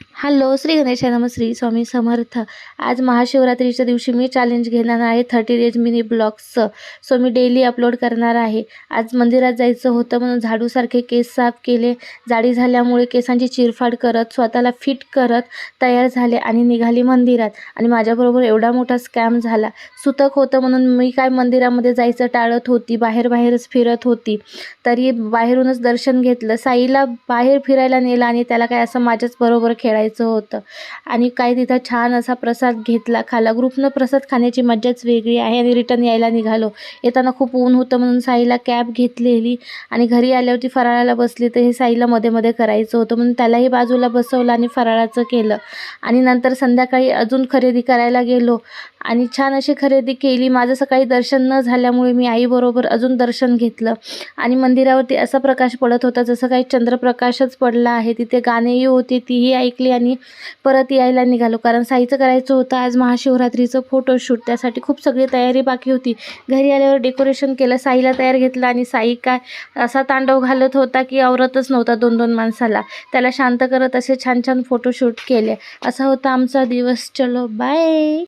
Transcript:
Hello, Shri गणेशाय नमः, श्री स्वामी समर्थ. आज महाशिवरात्रीच्या दिवशी मी चॅलेंज घेणार आहे 30 डेज मिनी ब्लॉग्सचं. सो मी डेली अपलोड करणार आहे. आज मंदिरात जायचं होतं म्हणून झाडूसारखे केस साफ केले. जाडी झाल्यामुळे केसांची चिरफाड करत, स्वतःला फिट करत तयार झाले आणि निघाली मंदिरात. आणि माझ्याबरोबर एवढा मोठा स्कॅम झाला. सुतक होतं म्हणून मी काय मंदिरामध्ये जायचं टाळत होती, बाहेरच फिरत होती. तरी बाहेरूनच दर्शन घेतलं. साईला बाहेर फिरायला नेलं आणि त्याला काय असं माझ्याच बरोबर खेळायचं होतं. आणि काय तिथं छान असा प्रसाद घेतला, खाला. ग्रुपनं प्रसाद खाण्याची मज्जाच वेगळी आहे. आणि रिटर्न यायला निघालो. येताना खूप ऊन होतं म्हणून साईला कॅब घेतलेली आणि घरी आल्यावरती फराळाला बसली. तर हे साईला मध्ये करायचं होतं म्हणून त्यालाही बाजूला बसवलं आणि फराळाचं केलं. आणि नंतर संध्याकाळी अजून खरेदी करायला गेलो आणि छान अशी खरेदी केली. माझं सकाळी दर्शन न झाल्यामुळे मी आईबरोबर अजून दर्शन घेतलं. आणि मंदिरावरती असा प्रकाश पडत होता जसं काही चंद्रप्रकाशच पडला आहे. तिथे गाणेही होते, तीही ऐकली आणि परत यायला निघालो. कारण साईचं करायचं होतं आज महाशिवरात्रीचं फोटोशूट. त्यासाठी खूप सगळी तयारी बाकी होती. घरी आल्यावर डेकोरेशन केलं, साईला तयार घेतलं आणि साई काय असा तांडव घालत होता की आवरतच नव्हता 2-2 माणसाला. त्याला शांत करत असे छान फोटोशूट केले. असा होता आमचा दिवस. चलो बाय.